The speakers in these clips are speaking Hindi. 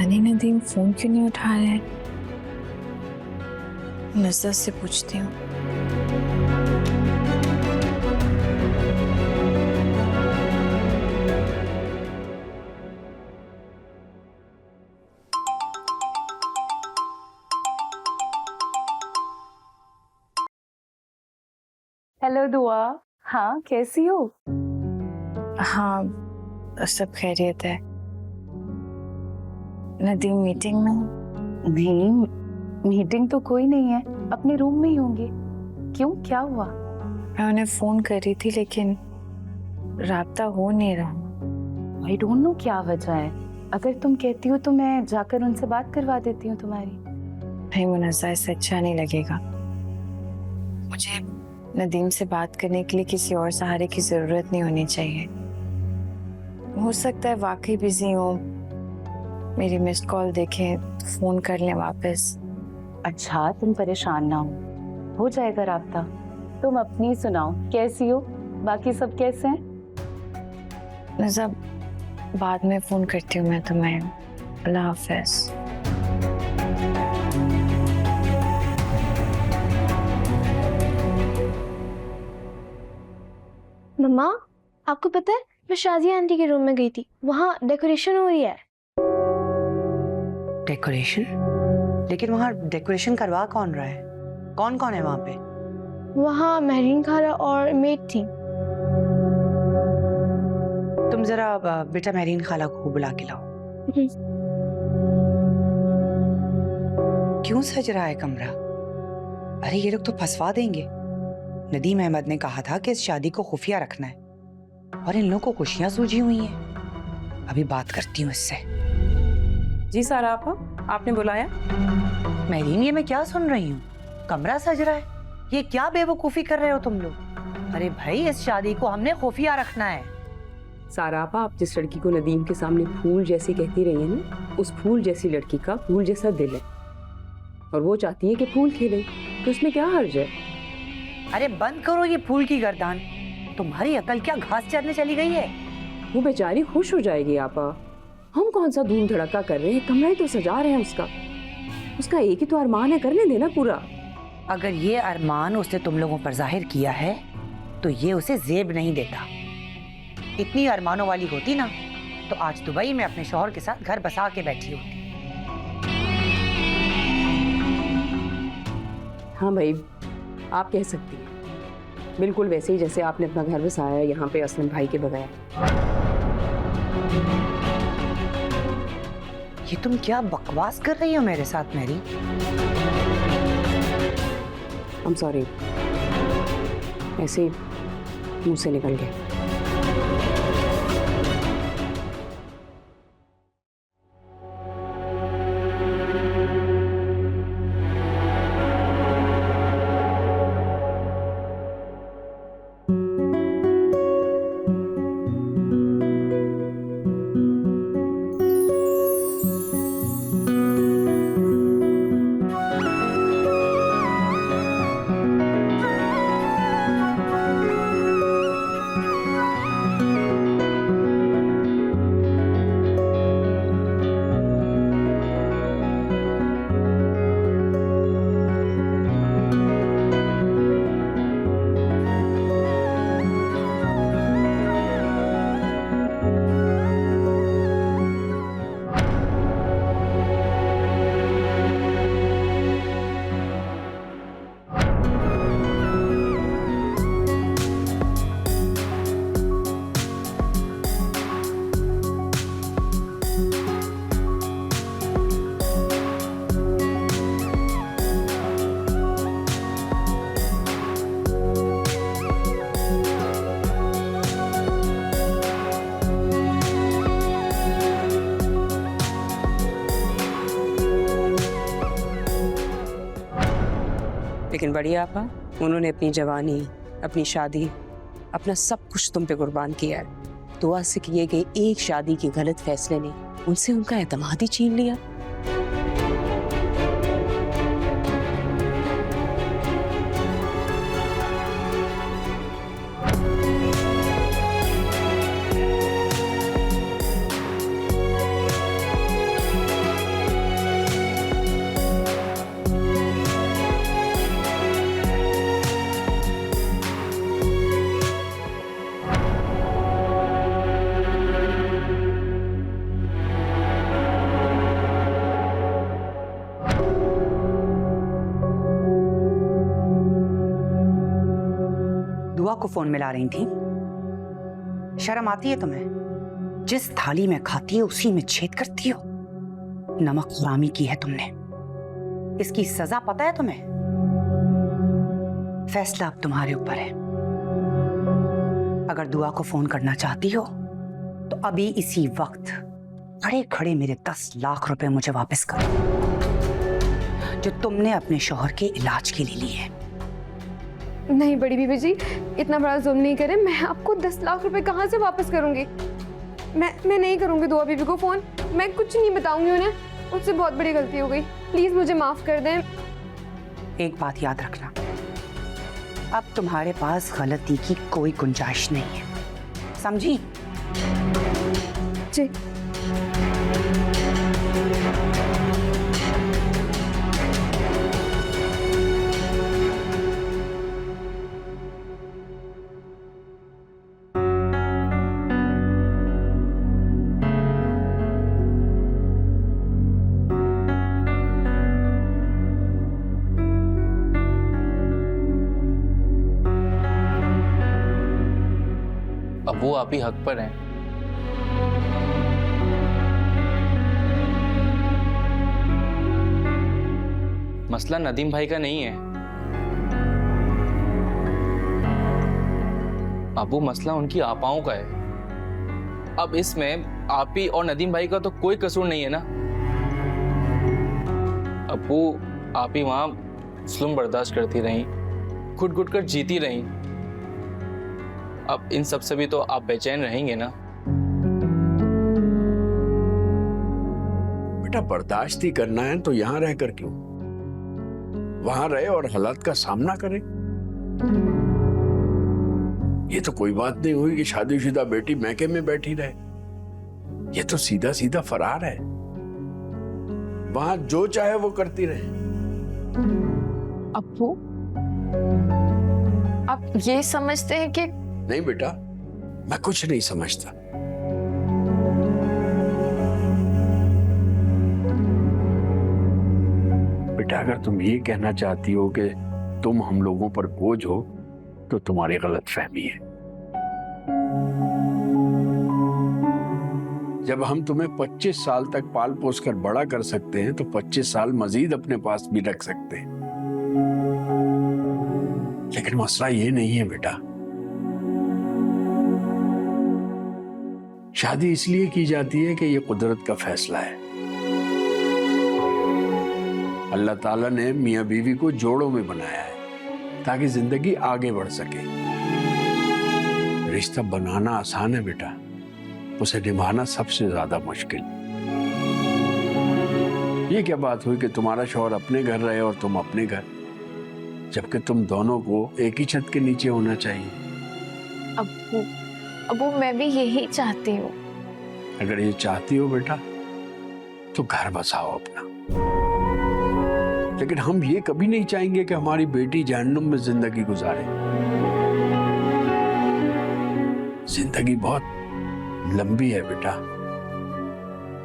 पता नहीं नदीम फोन क्यों नहीं उठा रहे हैं। नुसरत से पूछती हूँ। हेलो दुआ, हाँ कैसी हो? हाँ सब खैरियत है। नदीम मीटिंग में? नहीं, मीटिंग तो कोई नहीं है, अपने रूम में ही होंगे। क्यों, क्या हुआ? मैं उन्हें फोन कर रही थी लेकिन राब्ता हो नहीं रहा। आई डोंट नो क्या वजह है। अगर तुम कहती हो तो मैं जाकर उनसे बात करवा देती हूँ तुम्हारी। नहीं मुनज़्ज़ा, इससे अच्छा नहीं लगेगा। मुझे नदीम से बात करने के लिए किसी और सहारे की जरूरत नहीं होनी चाहिए। हो सकता है वाकई बिजी हो, मेरी मिस्ड कॉल देखें तो फोन कर लें वापस। अच्छा तुम परेशान ना हो जाएगा राब्ता। तुम अपनी सुनाओ, कैसी हो? बाकी सब कैसे हैं? नज़ा बाद में फोन करती हूँ मैं तुम्हें। अल्लाह हाफ़िज़। मम्मा, आपको पता है मैं शाजिया आंटी के रूम में गई थी, वहाँ डेकोरेशन हो रही है। डेकोरेशन? लेकिन वहाँ डेकोरेशन करवा कौन रहा है? कौन कौन है वहाँ पे? वहाँ महरीन खाला और मेट थी। तुम जरा बेटा महरीन खाला को बुला के लाओ। क्यों सज रहा है कमरा? अरे ये लोग तो फंसवा देंगे। नदीम अहमद ने कहा था कि इस शादी को खुफिया रखना है और इन लोगों को खुशियां सूझी हुई हैं। अभी बात करती हूँ इससे। जी सारा आपा, आपने बुलाया? महरीन, ये मैं क्या सुन रही हूँ? कमरा सज रहा है? ये क्या बेवकूफी कर रहे हो तुम लोग? अरे भाई, इस शादी को हमने खुफिया रखना है। सारा आपा, आप जिस लड़की को नदीम के सामने फूल जैसी कहती रही है ना, उस फूल जैसी लड़की का फूल जैसा दिल है और वो चाहती है कि फूल खिले, तो उसमें क्या हर्ज है? अरे बंद करो ये फूल की गर्दान। तुम्हारी अकल क्या घास चरने चली गई है? वो बेचारी खुश हो जाएगी आपा। हम कौन सा धूम धड़का कर रहे हैं, कमरा ही तो सजा रहे हैं उसका एक ही तो अरमान है, करने देना पूरा। अगर ये अरमान उसने तुम लोगों पर जाहिर किया है तो ये उसे जेब नहीं देता। इतनी अरमानों वाली होती ना तो आज दुबई में अपने शौहर के साथ घर बसा के बैठी होती। हाँ भाई, आप कह सकती हैं, बिल्कुल वैसे ही जैसे आपने अपना घर बसाया यहाँ पे असलम भाई के बगैर। ये तुम क्या बकवास कर रही हो मेरे साथ मैरी? I'm sorry, ऐसे ही मुंह से निकल गया। लेकिन बढ़िया आपा, उन्होंने अपनी जवानी, अपनी शादी, अपना सब कुछ तुम पे कुर्बान किया है। दुआ से किए गए एक शादी के गलत फैसले ने उनसे उनका एतमाद ही छीन लिया। दुआ को फोन मिला रही थी। शर्म आती है तुम्हें? जिस थाली में खाती हो उसी में छेद करती हो। नमक खुरामी की है तुमने। इसकी सजा पता है तुम्हें? फैसला अब तुम्हारे ऊपर है। अगर दुआ को फोन करना चाहती हो तो अभी इसी वक्त खड़े खड़े मेरे 10 लाख रुपए मुझे वापस करो, जो तुमने अपने शौहर के इलाज के लिए लिए हैं। नहीं बड़ी बीबी जी, इतना बड़ा जुल्म नहीं करें। मैं आपको 10 लाख रुपए कहाँ से वापस करूंगी? मैं नहीं करूंगी दुआ बीबी को फोन। मैं कुछ नहीं बताऊंगी उन्हें। मुझसे बहुत बड़ी गलती हो गई, प्लीज मुझे माफ कर दें। एक बात याद रखना, अब तुम्हारे पास गलती की कोई गुंजाइश नहीं है, समझी? जी। अब वो आप ही हक पर हैं। मसला नदीम भाई का नहीं है अबू, मसला उनकी आपाओं का है। अब इसमें आप ही और नदीम भाई का तो कोई कसूर नहीं है ना। अबू, आप ही वहां जुल्म बर्दाश्त करती रहीं, घुट घुट कर जीती रहीं। अब इन सब से भी तो आप बेचैन रहेंगे ना। बेटा बर्दाश्त ही करना है तो यहाँ रहकर क्यों? वहां रहे और हालात का सामना करे। ये तो कोई बात नहीं हुई कि शादीशुदा बेटी मैके में बैठी रहे। ये तो सीधा सीधा फरार है। वहां जो चाहे वो करती रहे। अप्पू, आप ये समझते हैं कि? नहीं बेटा, मैं कुछ नहीं समझता। बेटा अगर तुम ये कहना चाहती हो कि तुम हम लोगों पर बोझ हो तो तुम्हारी गलतफहमी है। जब हम तुम्हें 25 साल तक पाल पोस कर बड़ा कर सकते हैं तो 25 साल मजीद अपने पास भी रख सकते हैं। लेकिन मसला ये नहीं है बेटा। शादी इसलिए की जाती है कि ये कुदरत का फैसला है। अल्लाह ताला ने मियां बीवी को जोड़ों में बनाया है ताकि जिंदगी आगे बढ़ सके। रिश्ता बनाना आसान है बेटा, उसे निभाना सबसे ज्यादा मुश्किल। ये क्या बात हुई कि तुम्हारा शौहर अपने घर रहे और तुम अपने घर, जबकि तुम दोनों को एक ही छत के नीचे होना चाहिए। अबू मैं भी यही चाहती हूँ। अगर ये चाहती हो बेटा तो घर बसाओ अपना। लेकिन हम ये कभी नहीं चाहेंगे कि हमारी बेटी जहन्नुम में जिंदगी गुजारे। जिंदगी बहुत लंबी है बेटा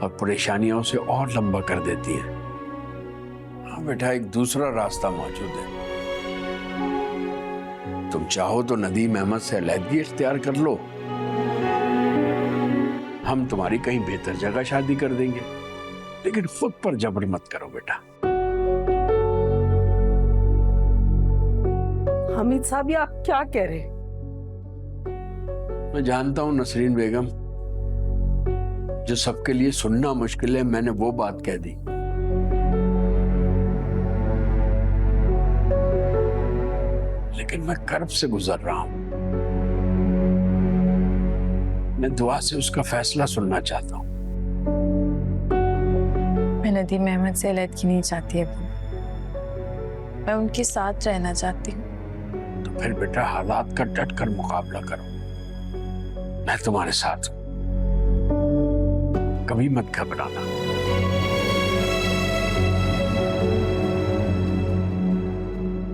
और परेशानियों से और लंबा कर देती है। हाँ बेटा, एक दूसरा रास्ता मौजूद है। तुम चाहो तो नदीम अहमद से अलहदगी इख्तियार कर लो। हम तुम्हारी कहीं बेहतर जगह शादी कर देंगे, लेकिन खुद पर जबर मत करो बेटा। हामिद साहब, ये आप क्या कह रहे हैं? मैं जानता हूं नसरीन बेगम, जो सबके लिए सुनना मुश्किल है, मैंने वो बात कह दी। लेकिन मैं कर्ब से गुजर रहा हूं। मैं दुआ से उसका फैसला सुनना चाहता हूं। मैं नदीम अहमद से अलहदगी नहीं चाहती अबू, मैं उनके साथ रहना चाहती हूँ। तो फिर बेटा हालात का डट कर मुकाबला करो। मैं तुम्हारे साथ हूं, कभी मत घबराना।